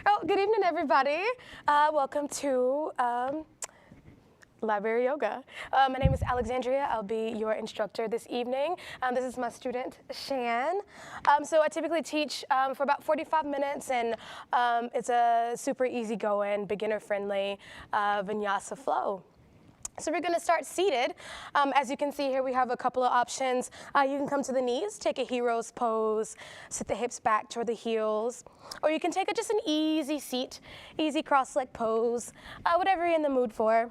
Oh, good evening, everybody. Welcome to Library Yoga. My name is Alexandria. I'll be your instructor this evening. This is my student, Shan. So I typically teach for about 45 minutes, and it's a super easygoing, beginner-friendly vinyasa flow. So we're going to start seated. As you can see here, we have a couple of options. You can come to the knees, take a hero's pose, sit the hips back toward the heels, or you can take just an easy seat, easy cross-leg pose, whatever you're in the mood for.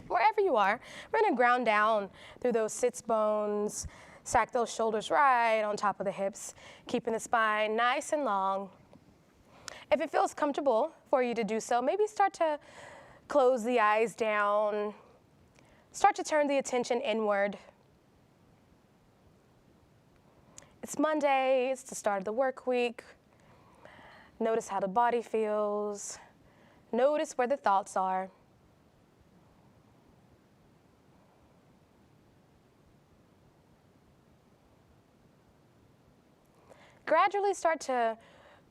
Wherever you are, we're going to ground down through those sits bones, stack those shoulders right on top of the hips, keeping the spine nice and long. If it feels comfortable for you to do so, maybe start to close the eyes down. Start to turn the attention inward. It's Monday, it's the start of the work week. Notice how the body feels. Notice where the thoughts are. Gradually start to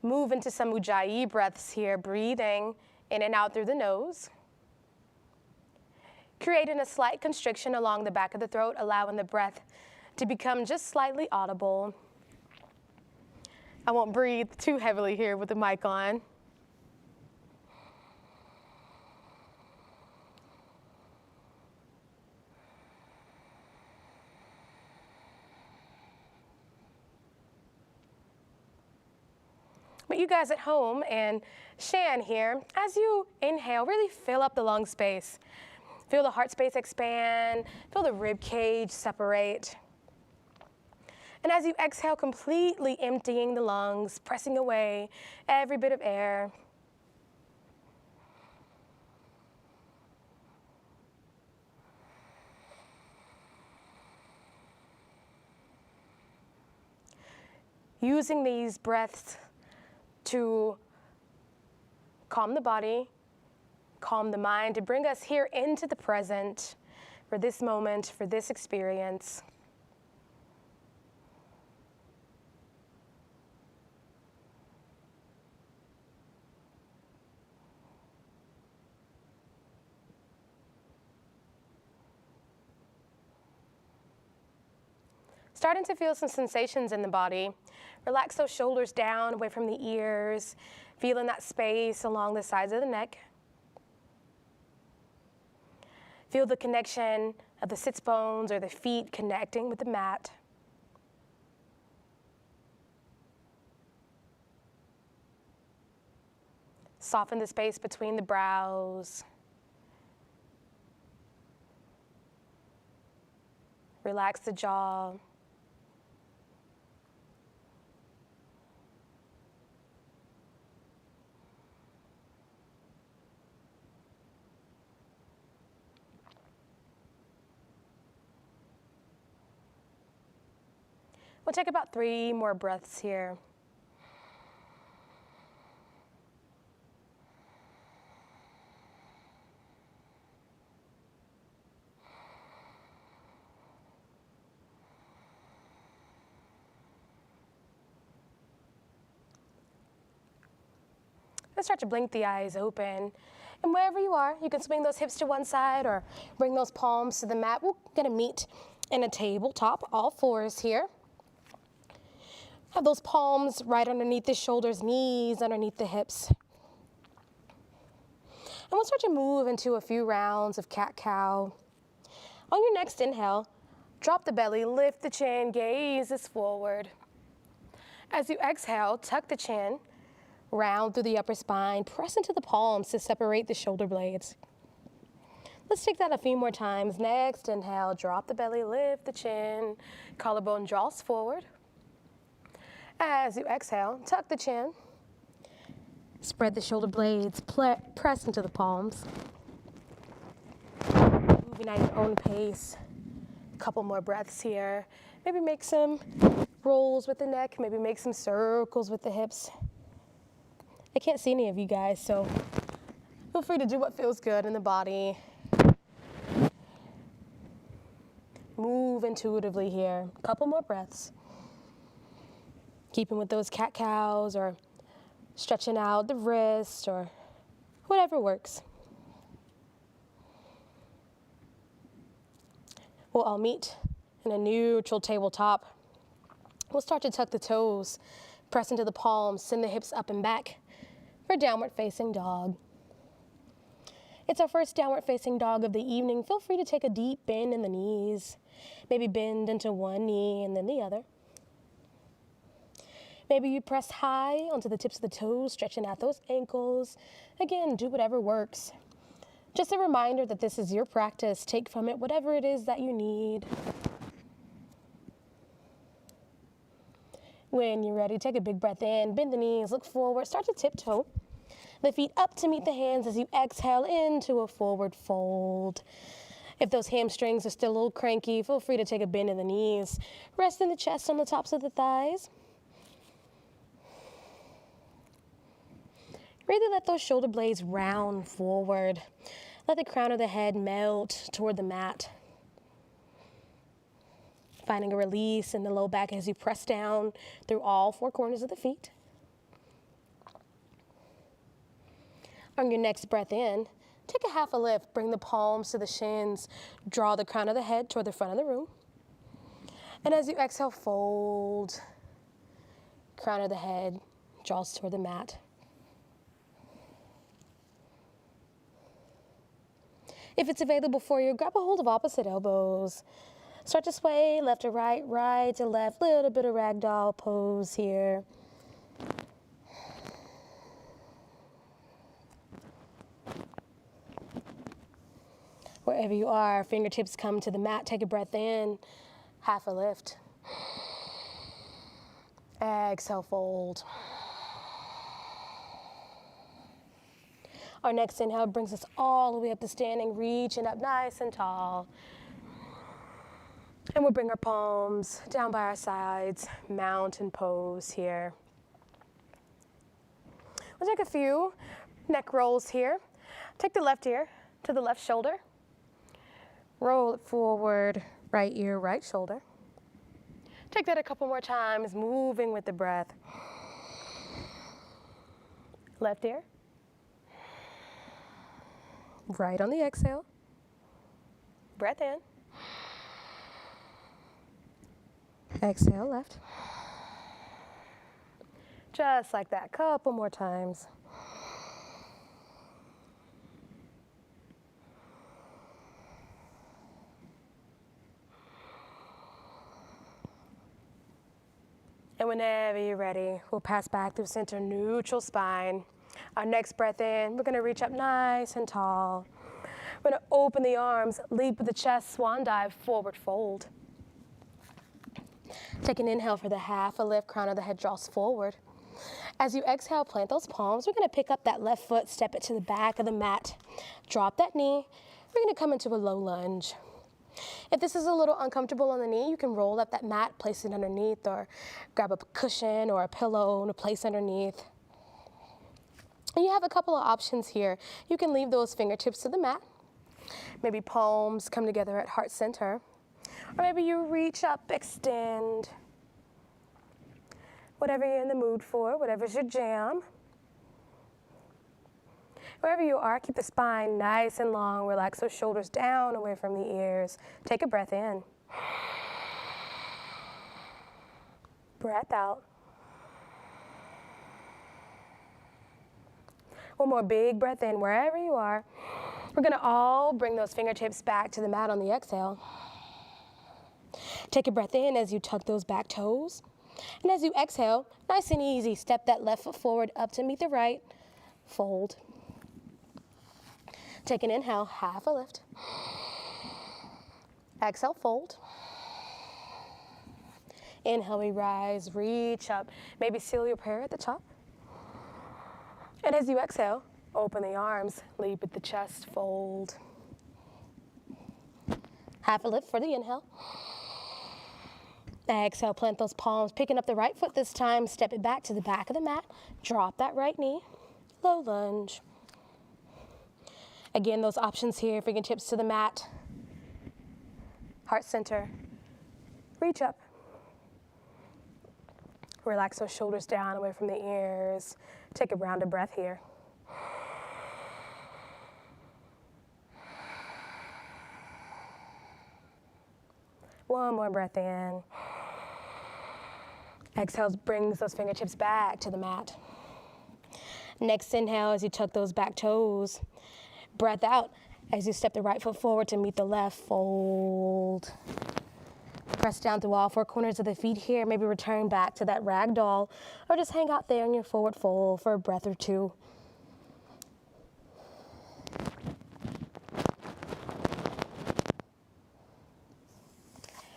move into some Ujjayi breaths here, breathing in and out through the nose. Creating a slight constriction along the back of the throat, allowing the breath to become just slightly audible. I won't breathe too heavily here with the mic on. But you guys at home and Shan here, as you inhale, really fill up the lung space. Feel the heart space expand, feel the rib cage separate. And as you exhale, completely emptying the lungs, pressing away every bit of air. Using these breaths to calm the body, calm the mind, to bring us here into the present for this moment, for this experience. Starting to feel some sensations in the body. Relax those shoulders down, away from the ears, feeling that space along the sides of the neck. Feel the connection of the sits bones or the feet connecting with the mat. Soften the space between the brows. Relax the jaw. We'll take about 3 more breaths here. Let's start to blink the eyes open. And wherever you are, you can swing those hips to one side or bring those palms to the mat. We're gonna meet in a tabletop, all fours here. Have those palms right underneath the shoulders, knees underneath the hips. And we'll start to move into a few rounds of cat-cow. On your next inhale, drop the belly, lift the chin, gazes forward. As you exhale, tuck the chin, round through the upper spine, press into the palms to separate the shoulder blades. Let's take that a few more times. Next inhale, drop the belly, lift the chin, collarbone draws forward. As you exhale, tuck the chin, spread the shoulder blades, press into the palms. Moving at your own pace. A couple more breaths here. Maybe make some rolls with the neck, maybe make some circles with the hips. I can't see any of you guys, so feel free to do what feels good in the body. Move intuitively here. A couple more breaths. Keeping with those cat-cows or Stretching out the wrist or whatever works. We'll all meet in a neutral tabletop. We'll start to tuck the toes, press into the palms, send the hips up and back for downward facing dog. It's our first downward facing dog of the evening. Feel free to take a deep bend in the knees. Maybe bend into one knee and then the other. Maybe you press high onto the tips of the toes, stretching out those ankles. Again, do whatever works. Just a reminder that this is your practice. Take from it whatever it is that you need. When you're ready, take a big breath in, bend the knees, look forward, start to tiptoe. The feet up to meet the hands as you exhale into a forward fold. If those hamstrings are still a little cranky, feel free to take a bend in the knees. Rest in the chest on the tops of the thighs. Really let those shoulder blades round forward. Let the crown of the head melt toward the mat. Finding a release in the low back as you press down through all four corners of the feet. On your next breath in, take a half a lift. Bring the palms to the shins. Draw the crown of the head toward the front of the room. And as you exhale, fold. Crown of the head draws toward the mat. If it's available for you, grab a hold of opposite elbows. Start to sway left to right, right to left. Little bit of ragdoll pose here. Wherever you are, fingertips come to the mat. Take a breath in, half a lift. Exhale, fold. Our next inhale brings us all the way up to standing, reaching up nice and tall. And we'll bring our palms down by our sides, mountain pose here. We'll take a few neck rolls here. Take the left ear to the left shoulder. Roll it forward, right ear, right shoulder. Take that a couple more times, moving with the breath. Left ear. Right on the exhale. Breath in. Exhale, left. Just like that, couple more times. And whenever you're ready, we'll pass back through center, neutral spine. Our next breath in, we're gonna reach up nice and tall. We're gonna open the arms, leap with the chest, swan dive, forward fold. Take an inhale for the half a lift, crown of the head draws forward. As you exhale, plant those palms. We're gonna pick up that left foot, step it to the back of the mat. Drop that knee. We're gonna come into a low lunge. If this is a little uncomfortable on the knee, you can roll up that mat, place it underneath, or grab a cushion or a pillow to place underneath. And you have a couple of options here. You can leave those fingertips to the mat. Maybe palms come together at heart center. Or maybe you reach up, extend. Whatever you're in the mood for, whatever's your jam. Wherever you are, keep the spine nice and long. Relax those shoulders down, away from the ears. Take a breath in. Breath out. One more big breath in, wherever you are. We're gonna all bring those fingertips back to the mat on the exhale. Take a breath in as you tuck those back toes. And as you exhale, nice and easy, step that left foot forward up to meet the right. Fold. Take an inhale, half a lift. Exhale, fold. Inhale, we rise, reach up. Maybe seal your prayer at the top. And as you exhale, open the arms, leap with the chest, fold. Half a lift for the inhale. Exhale, plant those palms, picking up the right foot this time, step it back to the back of the mat, drop that right knee, low lunge. Again, those options here, fingertips to the mat, heart center, reach up. Relax those shoulders down, away from the ears. Take a rounded breath here. One more breath in. Exhale brings those fingertips back to the mat. Next inhale as you tuck those back toes. Breath out as you step the right foot forward to meet the left. Fold. Press down through all four corners of the feet here. Maybe return back to that rag doll or just hang out there in your forward fold for a breath or two.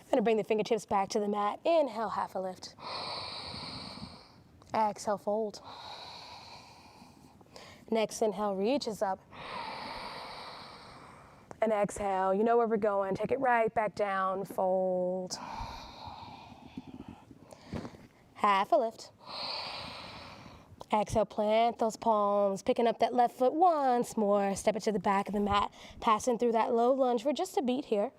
I'm gonna bring the fingertips back to the mat. Inhale, half a lift. Exhale, fold. Next inhale, reaches up. And exhale, you know where we're going. Take it right back down, fold. Half a lift. Exhale, plant those palms, picking up that left foot once more. Step it to the back of the mat, passing through that low lunge for just a beat here.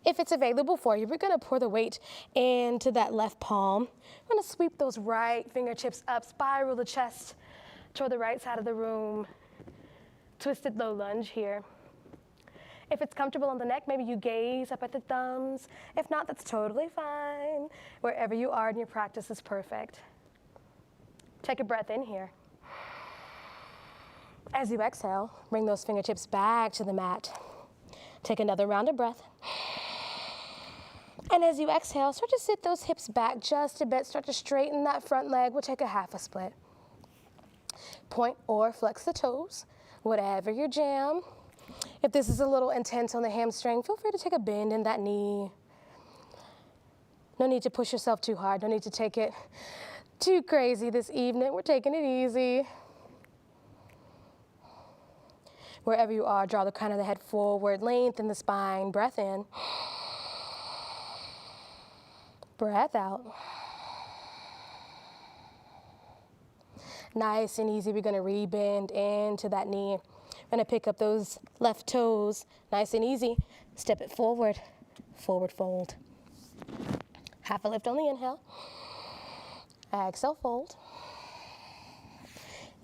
If it's available for you, we're gonna pour the weight into that left palm. We're gonna sweep those right fingertips up, spiral the chest toward the right side of the room. Twisted low lunge here. If it's comfortable on the neck, maybe you gaze up at the thumbs. If not, that's totally fine. Wherever you are in your practice is perfect. Take a breath in here. As you exhale, bring those fingertips back to the mat. Take another round of breath. And as you exhale, start to sit those hips back just a bit. Start to straighten that front leg. We'll take a half a split. Point or flex the toes, whatever your jam. If this is a little intense on the hamstring, feel free to take a bend in that knee. No need to push yourself too hard. No need to take it too crazy this evening. We're taking it easy. Wherever you are, draw the crown of the head forward, lengthen the spine, breath in. Breath out. Nice and easy, we're gonna rebend into that knee. We're gonna pick up those left toes, nice and easy. Step it forward, forward fold. Half a lift on the inhale. Exhale, fold.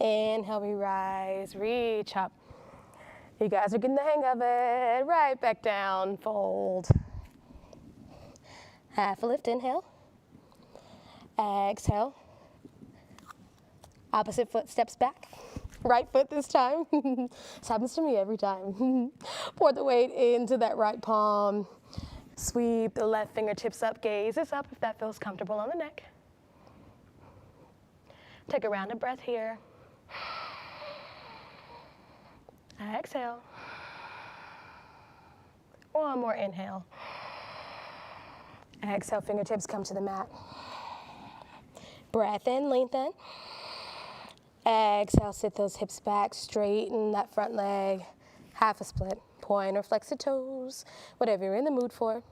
Inhale, we rise, reach up. You guys are getting the hang of it. Right back down, fold. Half a lift, inhale. Exhale. Opposite foot steps back. Right foot this time. This happens to me every time. Pour the weight into that right palm. Sweep the left fingertips up, gaze is up if that feels comfortable on the neck. Take a round of breath here. Exhale. One more inhale. Exhale, fingertips come to the mat. Breath in, lengthen. Exhale, sit those hips back, straighten that front leg. Half a split. Point or flex the toes, whatever you're in the mood for.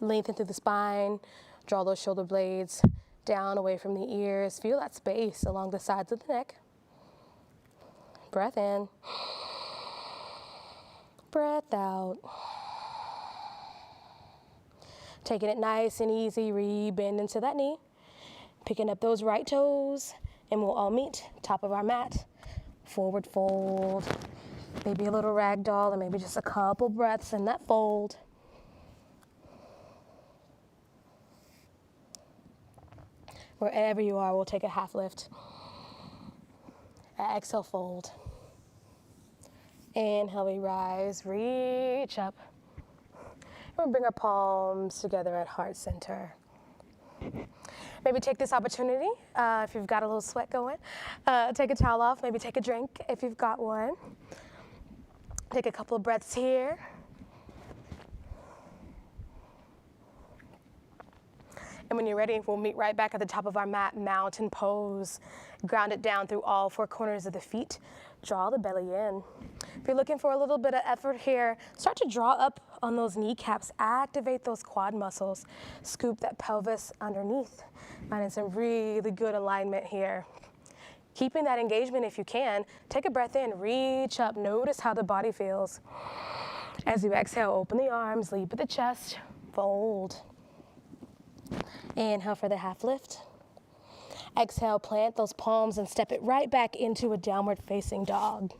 Lengthen through the spine. Draw those shoulder blades down away from the ears. Feel that space along the sides of the neck. Breath in. Breath out. Taking it nice and easy, rebend into that knee. Picking up those right toes, and we'll all meet top of our mat. Forward fold. Maybe a little rag doll, or maybe just a couple breaths in that fold. Wherever you are, we'll take a half lift. Exhale, fold. Inhale, we rise, reach up. We'll bring our palms together at heart center. Maybe take this opportunity, if you've got a little sweat going, take a towel off, maybe take a drink if you've got one. Take a couple of breaths here. And when you're ready, we'll meet right back at the top of our mat, mountain pose. Ground it down through all four corners of the feet. Draw the belly in. If you're looking for a little bit of effort here, start to draw up on those kneecaps. Activate those quad muscles. Scoop that pelvis underneath. Finding some really good alignment here. Keeping that engagement if you can. Take a breath in, reach up. Notice how the body feels. As you exhale, open the arms, leap at the chest, fold. Inhale for the half lift. Exhale, plant those palms and step it right back into a downward facing dog.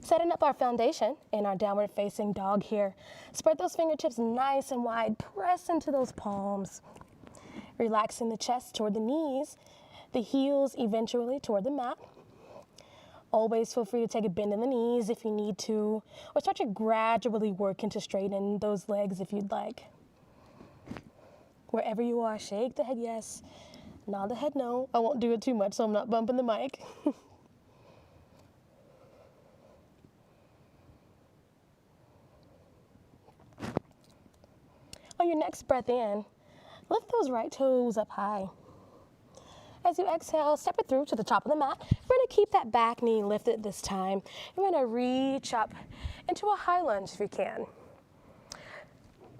Setting up our foundation in our downward facing dog here. Spread those fingertips nice and wide. Press into those palms. Relaxing the chest toward the knees, the heels eventually toward the mat. Always feel free to take a bend in the knees if you need to, or start to gradually work into straighten those legs if you'd like. Wherever you are, shake the head yes, nod the head no. I won't do it too much so I'm not bumping the mic. On your next breath in, lift those right toes up high. As you exhale, step it through to the top of the mat. We're going to keep that back knee lifted this time. We're going to reach up into a high lunge if you can.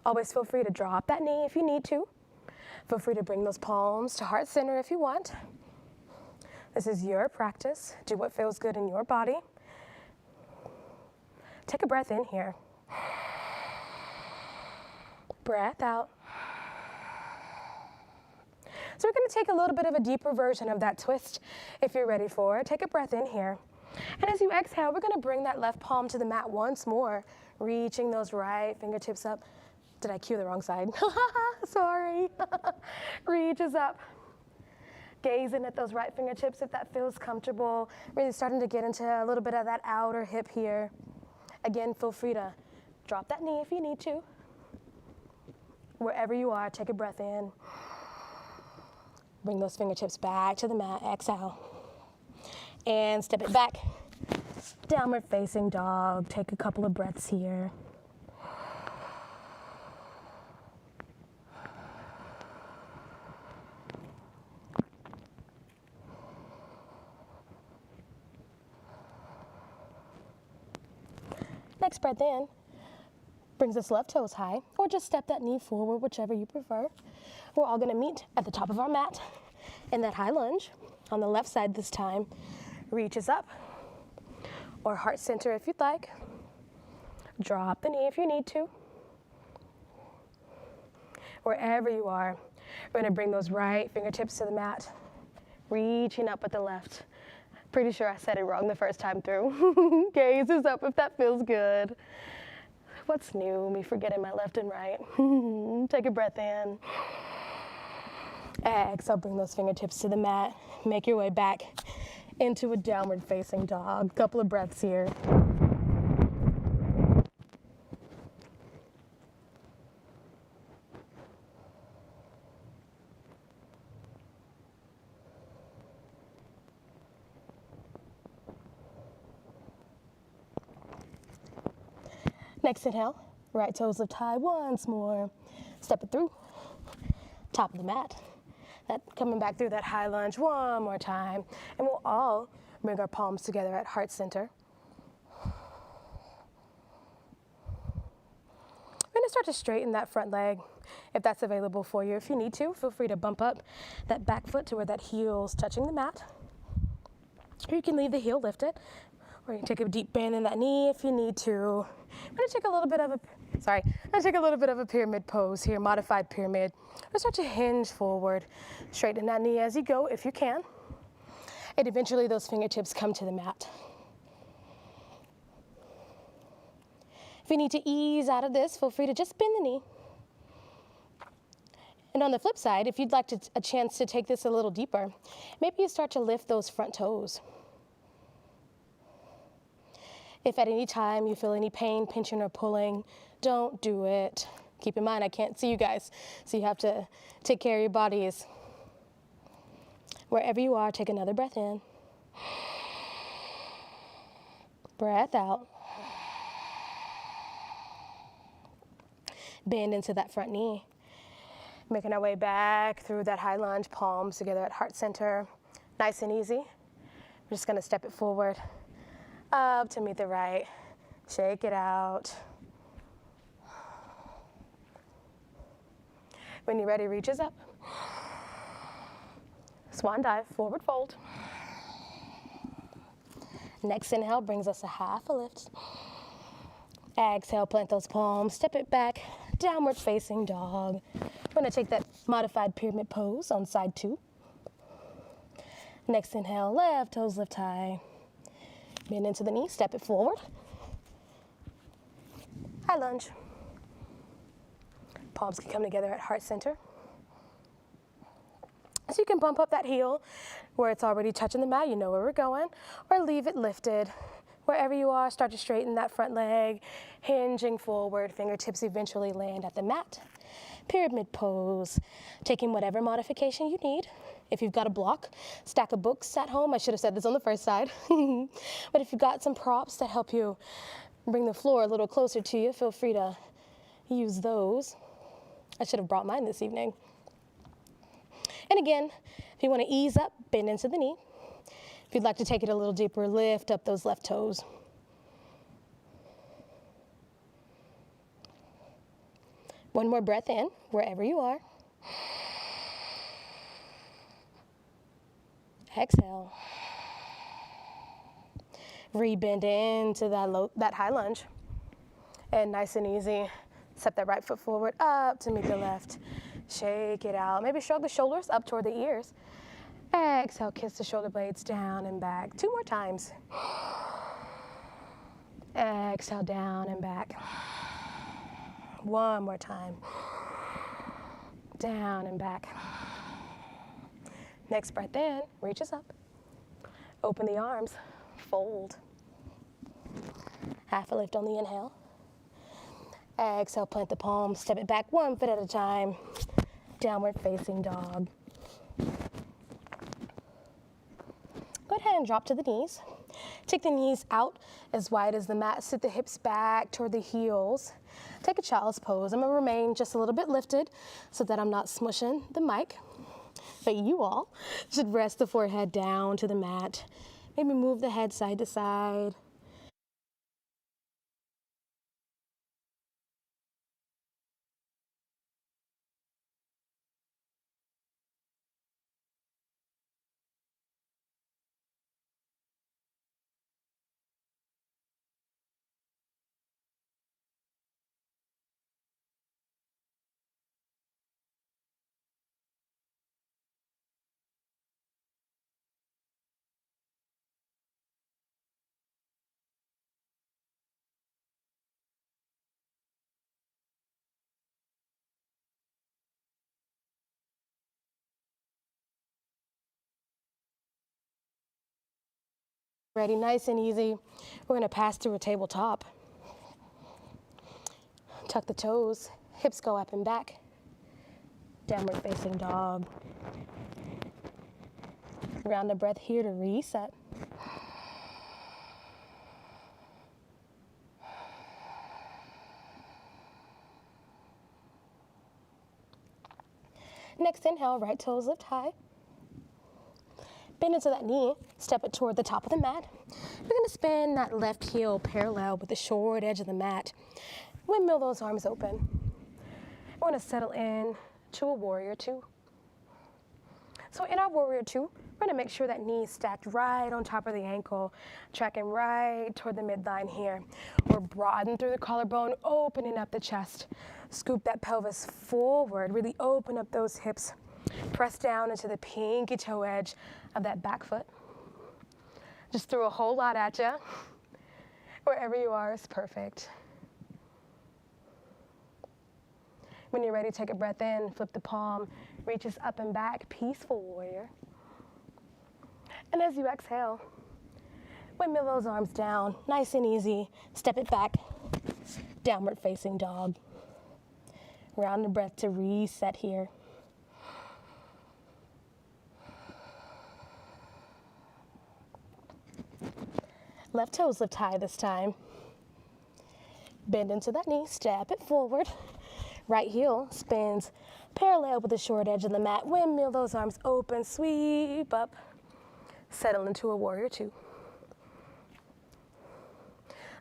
Always feel free to drop that knee if you need to. Feel free to bring those palms to heart center if you want. This is your practice. Do what feels good in your body. Take a breath in here. Breath out. So we're going to take a little bit of a deeper version of that twist if you're ready for it. Take a breath in here. And as you exhale, we're going to bring that left palm to the mat once more, reaching those right fingertips up. Did I cue the wrong side? Sorry. Reaches up. Gazing at those right fingertips if that feels comfortable. Really starting to get into a little bit of that outer hip here. Again, feel free to drop that knee if you need to. Wherever you are, take a breath in. Bring those fingertips back to the mat. Exhale. And step it back. Downward facing dog. Take a couple of breaths here. Next breath in. Brings us left toes high, or just step that knee forward, whichever you prefer. We're all gonna meet at the top of our mat in that high lunge. On the left side this time, reaches up, or heart center if you'd like. Drop the knee if you need to. Wherever you are, we're gonna bring those right fingertips to the mat, reaching up with the left. Pretty sure I said it wrong the first time through. Gazes up if that feels good. What's new? Me forgetting my left and right. Take a breath in. Exhale, bring those fingertips to the mat. Make your way back into a downward facing dog. Couple of breaths here. Next inhale, right toes lift high once more. Step it through, top of the mat. That coming back through that high lunge one more time. And we'll all bring our palms together at heart center. We're gonna start to straighten that front leg if that's available for you. If you need to, feel free to bump up that back foot to where that heel's touching the mat. Or you can leave the heel lifted. Or you can take a deep bend in that knee if you need to. I'm gonna take a little bit of a pyramid pose here, modified pyramid. Let's start to hinge forward. Straighten that knee as you go if you can. And eventually those fingertips come to the mat. If you need to ease out of this, feel free to just bend the knee. And on the flip side, if you'd like a chance to take this a little deeper, maybe you start to lift those front toes. If at any time you feel any pain, pinching or pulling, don't do it. Keep in mind, I can't see you guys, so you have to take care of your bodies. Wherever you are, take another breath in. Breath out. Bend into that front knee. Making our way back through that high lunge, palms together at heart center. Nice and easy. We're just gonna step it forward. Up to meet the right. Shake it out. When you're ready, reaches up. Swan dive, forward fold. Next inhale brings us a half a lift. Exhale, plant those palms, step it back, downward facing dog. We're gonna take that modified pyramid pose on side 2. Next inhale, left toes lift high. Bend into the knee, step it forward. High lunge. Palms can come together at heart center. So you can bump up that heel where it's already touching the mat, you know where we're going, or leave it lifted. Wherever you are, start to straighten that front leg, hinging forward, fingertips eventually land at the mat. Pyramid pose, taking whatever modification you need. If you've got a block, stack of books at home, I should have said this on the first side. But if you've got some props that help you bring the floor a little closer to you, feel free to use those. I should have brought mine this evening. And again, if you want to ease up, bend into the knee. If you'd like to take it a little deeper, lift up those left toes. One more breath in, wherever you are. Exhale. Rebend into that high lunge. And nice and easy, step that right foot forward, up to meet the left. Shake it out. Maybe shrug the shoulders up toward the ears. Exhale, kiss the shoulder blades down and back. 2 more times. Exhale, down and back. 1 more time. Down and back. Next breath in, reaches up. Open the arms, fold. Half a lift on the inhale. Exhale, plant the palms, step it back 1 foot at a time. Downward facing dog. Go ahead and drop to the knees. Take the knees out as wide as the mat. Sit the hips back toward the heels. Take a child's pose. I'm going to remain just a little bit lifted so that I'm not smushing the mic. But you all should rest the forehead down to the mat. Maybe move the head side to side. Ready, nice and easy. We're gonna pass through a tabletop. Tuck the toes, hips go up and back. Downward facing dog. Round the breath here to reset. Next inhale, right toes lift high. Bend into that knee, step it toward the top of the mat. We're gonna spin that left heel parallel with the short edge of the mat. Windmill those arms open. We're gonna settle in to a warrior 2. So in our warrior 2, we're gonna make sure that knee is stacked right on top of the ankle, tracking right toward the midline here. We're broaden through the collarbone, opening up the chest. Scoop that pelvis forward, really open up those hips. Press down into the pinky toe edge of that back foot. Just threw a whole lot at you. Wherever you are is perfect. When you're ready, take a breath in, flip the palm, reaches up and back, peaceful warrior. And as you exhale, windmill those arms down, nice and easy. Step it back, downward facing dog. Round the breath to reset here. Left toes lift high this time. Bend into that knee, step it forward. Right heel spins parallel with the short edge of the mat. Windmill those arms open, sweep up. Settle into a warrior 2.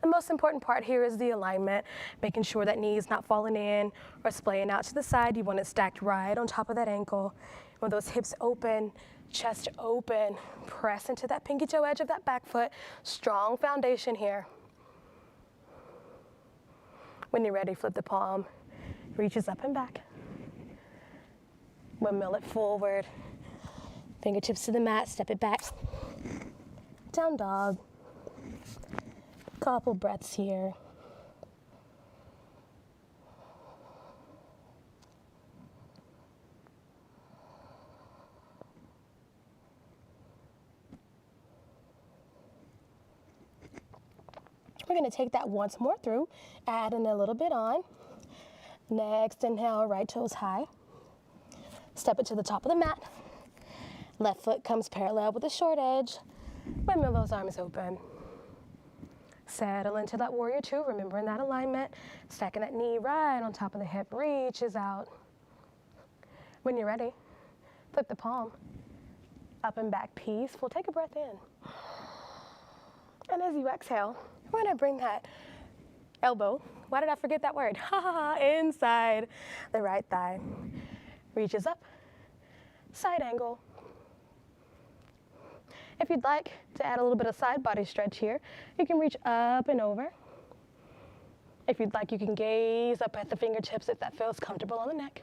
The most important part here is the alignment, making sure that knee is not falling in or splaying out to the side. You want it stacked right on top of that ankle. With those hips open, chest open, press into that pinky toe edge of that back foot. Strong foundation here. When you're ready, flip the palm, reaches up and back. Windmill it forward. Fingertips to the mat, step it back. Down dog. Couple breaths here. We're going to take that once more through, add in a little bit on. Next, inhale, right toes high. Step it to the top of the mat. Left foot comes parallel with the short edge. Windmill those arms open. Settle into that warrior two, remembering that alignment. Stacking that knee right on top of the hip, reaches out. When you're ready, flip the palm. Up and back, peaceful. Take a breath in. And as you exhale, we're gonna bring that elbow, why did I forget that word? Inside the right thigh. Reaches up, side angle. If you'd like to add a little bit of side body stretch here, you can reach up and over. If you'd like, you can gaze up at the fingertips if that feels comfortable on the neck.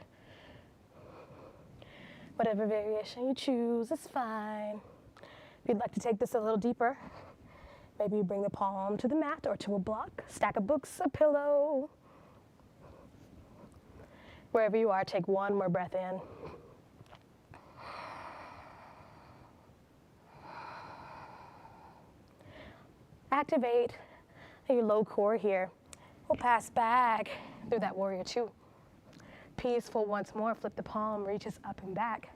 Whatever variation you choose is fine. If you'd like to take this a little deeper, maybe you bring the palm to the mat or to a block, stack of books, a pillow. Wherever you are, take one more breath in. Activate your low core here. We'll pass back through that warrior two. Peaceful once more, flip the palm, reaches up and back.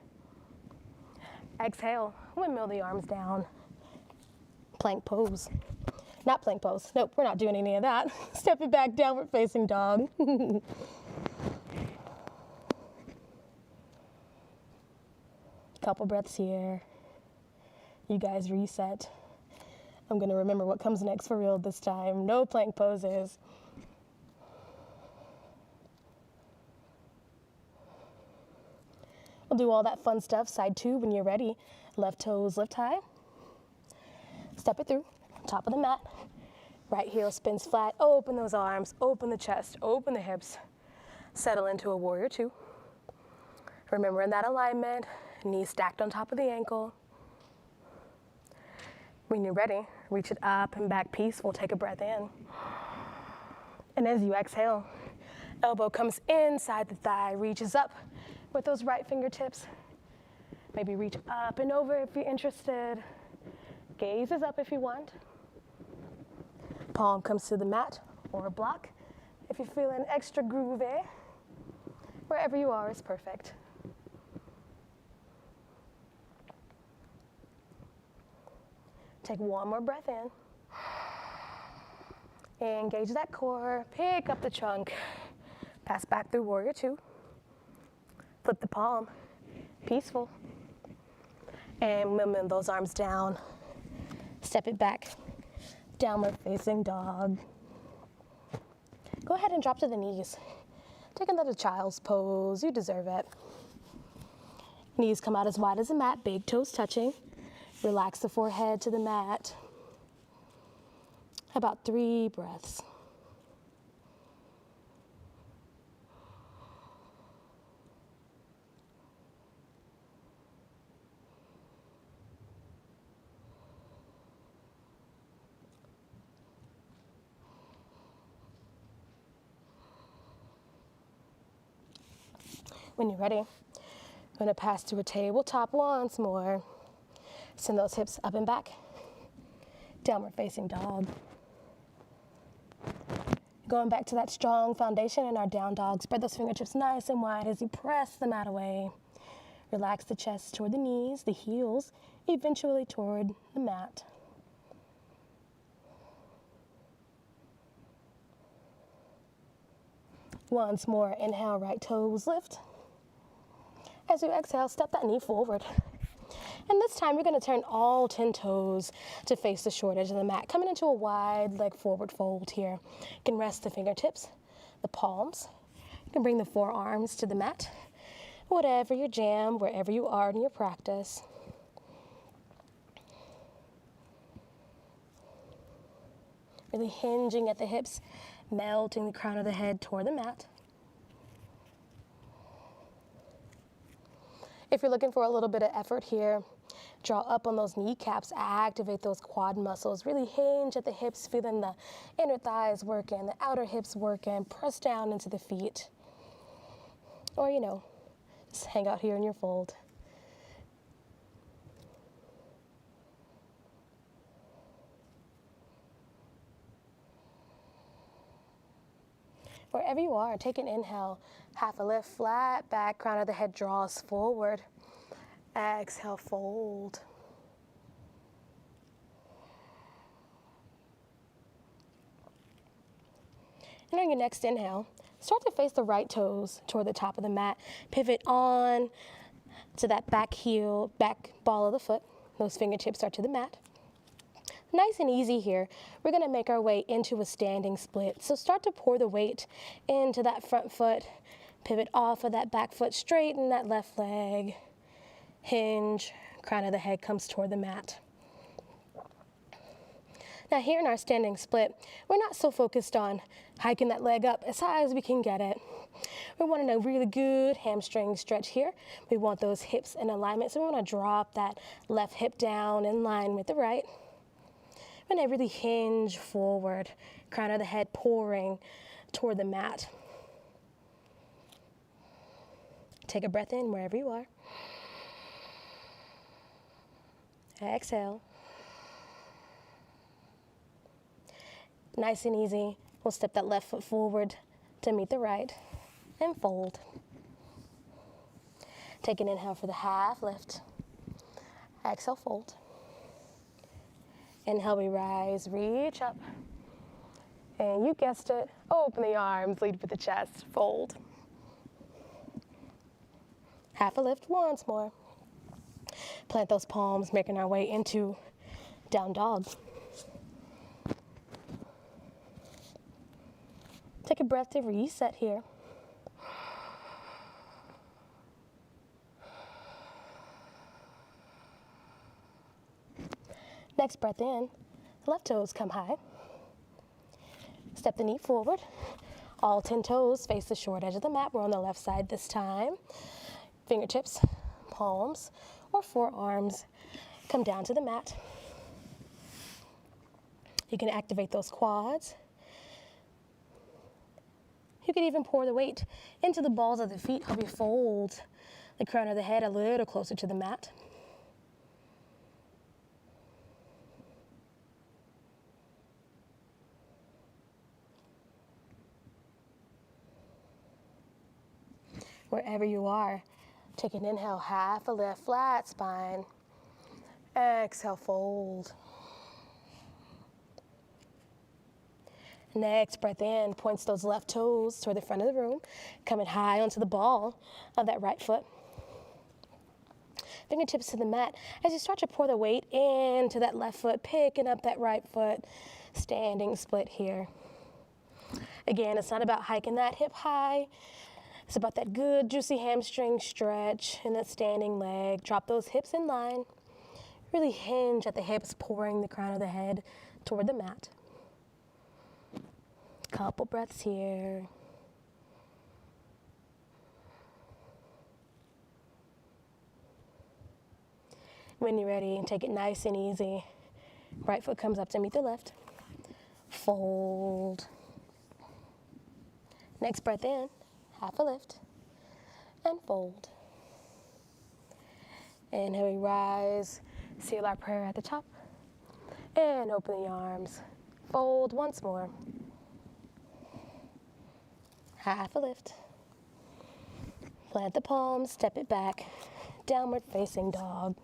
Exhale, windmill the arms down. Plank pose. Not plank pose, nope, we're not doing any of that. Step it back, downward facing dog. Couple breaths here. You guys reset. I'm gonna remember what comes next for real this time. No plank poses. We'll do all that fun stuff. Side two when you're ready. Left toes lift high. Step it through, top of the mat. Right heel spins flat. Open those arms, open the chest, open the hips. Settle into a warrior two. Remembering that alignment, knees stacked on top of the ankle. When you're ready, reach it up and back peaceful. Take a breath in. And as you exhale, elbow comes inside the thigh, reaches up with those right fingertips. Maybe reach up and over if you're interested. Gaze is up if you want. Palm comes to the mat or a block. If you're feeling extra groovy, wherever you are is perfect. Take one more breath in. Engage that core, pick up the trunk. Pass back through warrior two. Flip the palm, peaceful. And moving those arms down. Step it back, downward facing dog. Go ahead and drop to the knees. Take another child's pose, you deserve it. Knees come out as wide as the mat, big toes touching. Relax the forehead to the mat. About 3 breaths. When you're ready, I'm going to pass to a tabletop once more. Send those hips up and back. Downward facing dog. Going back to that strong foundation in our down dog. Spread those fingertips nice and wide as you press the mat away. Relax the chest toward the knees, the heels, eventually toward the mat. Once more, inhale, right toes lift. As you exhale, step that knee forward. And this time, you're gonna turn all 10 toes to face the short edge of the mat, coming into a wide leg forward fold here. You can rest the fingertips, the palms. You can bring the forearms to the mat. Whatever your jam, wherever you are in your practice. Really hinging at the hips, melting the crown of the head toward the mat. If you're looking for a little bit of effort here, Draw up on those kneecaps, activate those quad muscles. Really hinge at the hips, feeling the inner thighs working, the outer hips working. Press down into the feet. Or, just hang out here in your fold. Wherever you are, take an inhale, half a lift, flat back, crown of the head draws forward. Exhale, fold. And on your next inhale, start to face the right toes toward the top of the mat. Pivot on to that back heel, back ball of the foot. Those fingertips are to the mat. Nice and easy here. We're going to make our way into a standing split. So start to pour the weight into that front foot. Pivot off of that back foot, straighten that left leg. Hinge, crown of the head comes toward the mat. Now here in our standing split, we're not so focused on hiking that leg up as high as we can get it. We want a really good hamstring stretch here. We want those hips in alignment, so we want to drop that left hip down in line with the right. And I really hinge forward, crown of the head pouring toward the mat. Take a breath in wherever you are. Exhale. Nice and easy. We'll step that left foot forward to meet the right and fold. Take an inhale for the half lift. Exhale, fold. Inhale, we rise, reach up. And you guessed it, open the arms, lead with the chest, fold. Half a lift once more. Plant those palms, making our way into down dog. Take a breath to reset here. Next breath in, left toes come high. Step the knee forward. All 10 toes face the short edge of the mat. We're on the left side this time. Fingertips, palms, or forearms come down to the mat. You can activate those quads. You can even pour the weight into the balls of the feet. Help you fold the crown of the head a little closer to the mat. Wherever you are, take an inhale, half a lift, flat spine. Exhale, fold. Next breath in, points those left toes toward the front of the room, coming high onto the ball of that right foot. Fingertips to the mat. As you start to pour the weight into that left foot, picking up that right foot, standing split here. Again, it's not about hiking that hip high. It's about that good, juicy hamstring stretch in that standing leg. Drop those hips in line. Really hinge at the hips, pouring the crown of the head toward the mat. Couple breaths here. When you're ready, take it nice and easy. Right foot comes up to meet the left. Fold. Next breath in. Half a lift, and fold. Inhale, we rise, seal our prayer at the top, and open the arms. Fold once more. Half a lift. Plant the palms, step it back, downward facing dog.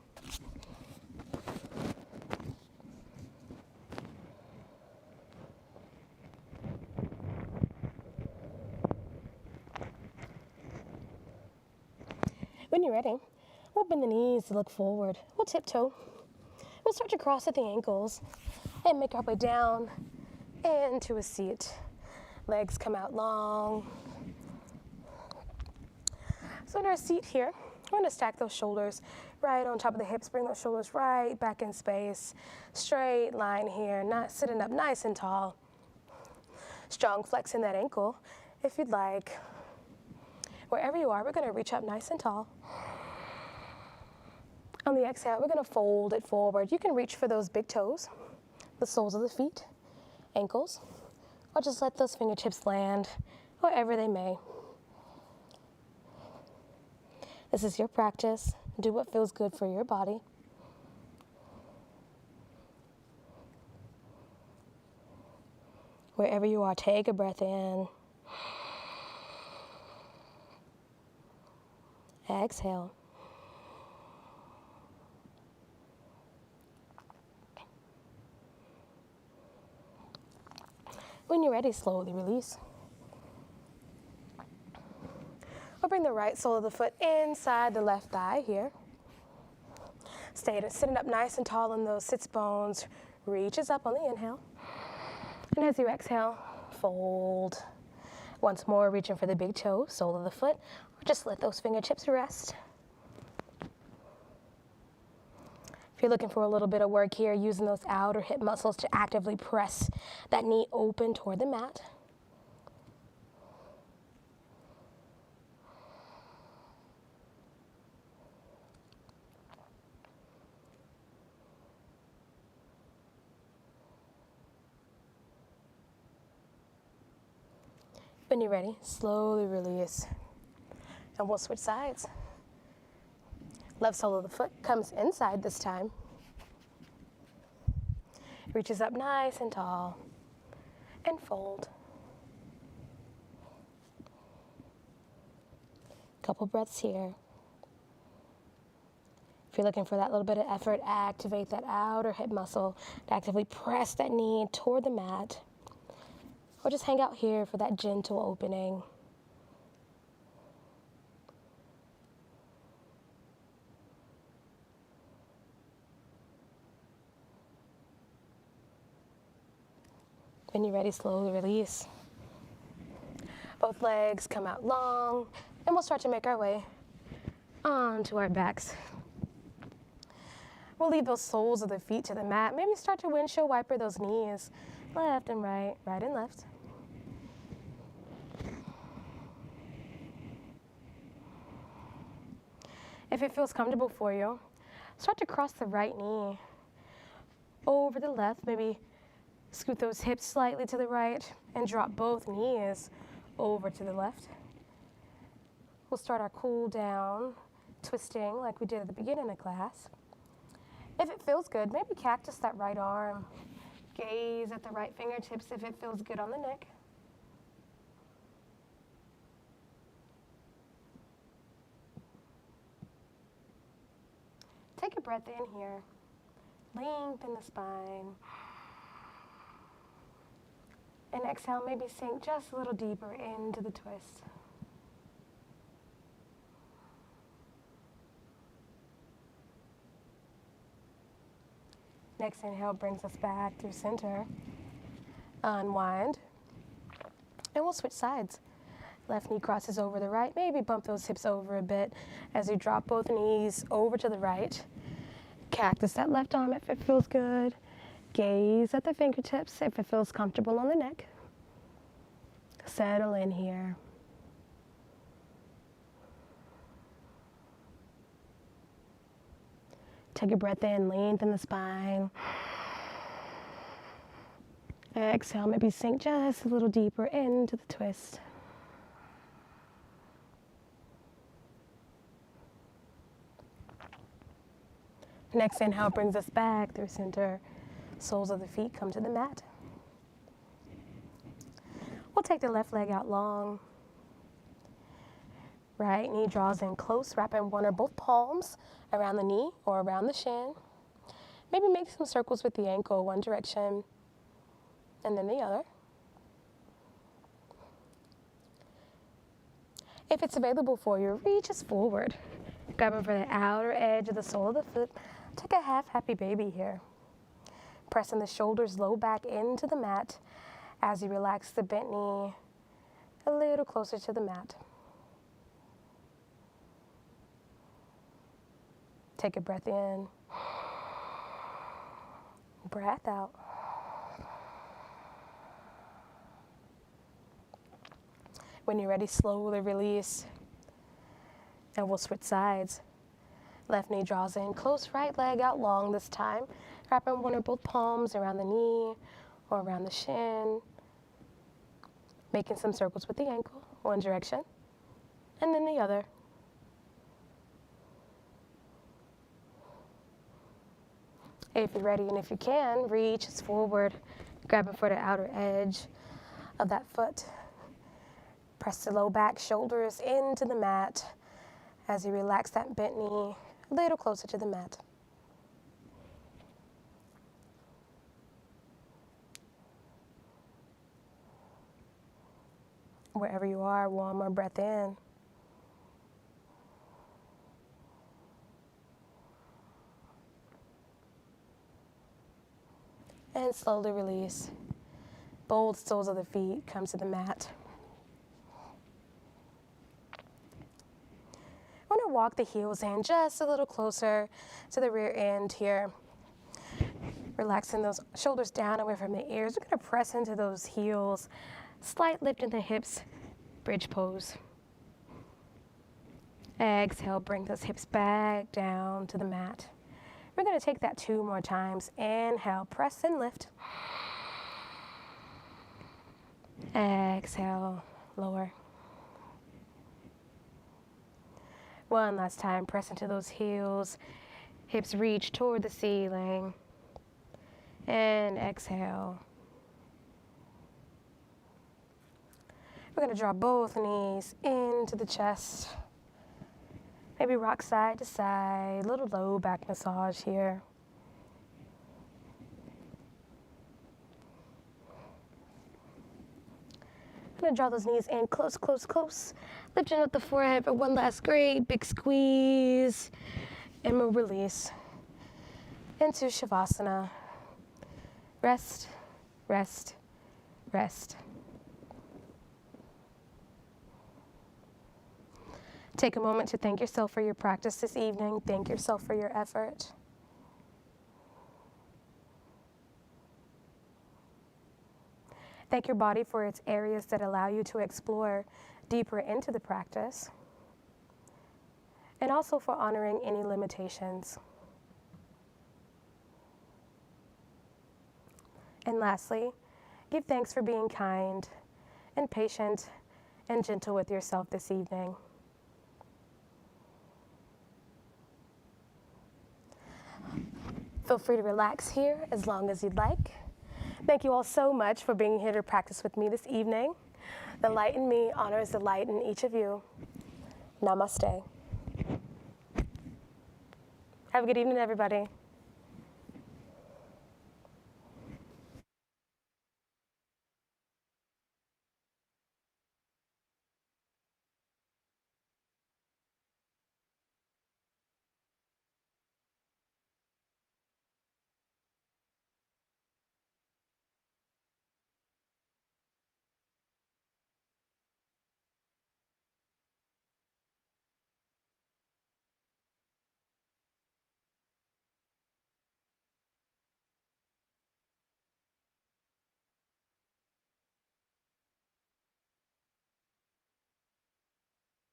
When you're ready, we'll bend the knees to look forward. We'll tiptoe. We'll start to cross at the ankles and make our way down into a seat. Legs come out long. So in our seat here, we're going to stack those shoulders right on top of the hips. Bring those shoulders right back in space. Straight line here, not sitting up nice and tall. Strong flex in that ankle if you'd like. Wherever you are, we're going to reach up nice and tall. On the exhale, we're gonna fold it forward. You can reach for those big toes, the soles of the feet, ankles, or just let those fingertips land wherever they may. This is your practice. Do what feels good for your body. Wherever you are, take a breath in. Exhale. When you're ready, slowly release. Or bring the right sole of the foot inside the left thigh here. Sitting up nice and tall on those sits bones. Reaches up on the inhale. And as you exhale, fold. Once more, reaching for the big toe, sole of the foot, or just let those fingertips rest. If you're looking for a little bit of work here, using those outer hip muscles to actively press that knee open toward the mat. When you're ready, slowly release. And we'll switch sides. Left sole of the foot comes inside this time. Reaches up nice and tall. And fold. Couple breaths here. If you're looking for that little bit of effort, activate that outer hip muscle to actively press that knee toward the mat. Or just hang out here for that gentle opening. When you're ready, slowly release. Both legs come out long, and we'll start to make our way onto our backs. We'll leave those soles of the feet to the mat. Maybe start to windshield wiper those knees, left and right, right and left. If it feels comfortable for you, start to cross the right knee over the left. Maybe scoot those hips slightly to the right and drop both knees over to the left. We'll start our cool down, twisting like we did at the beginning of class. If it feels good, maybe cactus that right arm. Gaze at the right fingertips if it feels good on the neck. Take a breath in here. Lengthen the spine. And exhale, maybe sink just a little deeper into the twist. Next inhale brings us back through center. Unwind. And we'll switch sides. Left knee crosses over the right. Maybe bump those hips over a bit as you drop both knees over to the right. Cactus that left arm if it feels good. Gaze at the fingertips if it feels comfortable on the neck. Settle in here. Take a breath in, lengthen the spine. Exhale, maybe sink just a little deeper into the twist. Next inhale brings us back through center. Soles of the feet come to the mat. We'll take the left leg out long. Right knee draws in close, wrapping one or both palms around the knee or around the shin. Maybe make some circles with the ankle, one direction and then the other. If it's available for you, reach us forward. Grabbing for the outer edge of the sole of the foot. Take a half happy baby here. Pressing the shoulders low back into the mat as you relax the bent knee a little closer to the mat. Take a breath in. Breath out. When you're ready, slowly release. And we'll switch sides. Left knee draws in, close right leg out long this time. Wrapping one or both palms around the knee or around the shin. Making some circles with the ankle, one direction, and then the other. If you're ready and if you can, reach forward, grabbing for the outer edge of that foot. Press the low back, shoulders into the mat as you relax that bent knee a little closer to the mat. Wherever you are, one more breath in. And slowly release. Bold soles of the feet come to the mat. We're going to walk the heels in just a little closer to the rear end here. Relaxing those shoulders down away from the ears. We're going to press into those heels. Slight lift in the hips, bridge pose. Exhale, bring those hips back down to the mat. We're going to take that 2 more times. Inhale, press and lift. Exhale, lower. One last time, press into those heels. Hips reach toward the ceiling. And exhale. We're going to draw both knees into the chest. Maybe rock side to side, little low back massage here. I'm going to draw those knees in close, close, close. Lifting up the forehead for one last great big squeeze. And we'll release into Shavasana. Rest, rest, rest. Take a moment to thank yourself for your practice this evening. Thank yourself for your effort. Thank your body for its areas that allow you to explore deeper into the practice. And also for honoring any limitations. And lastly, give thanks for being kind and patient and gentle with yourself this evening. Feel free to relax here as long as you'd like. Thank you all so much for being here to practice with me this evening. The light in me honors the light in each of you. Namaste. Have a good evening, everybody.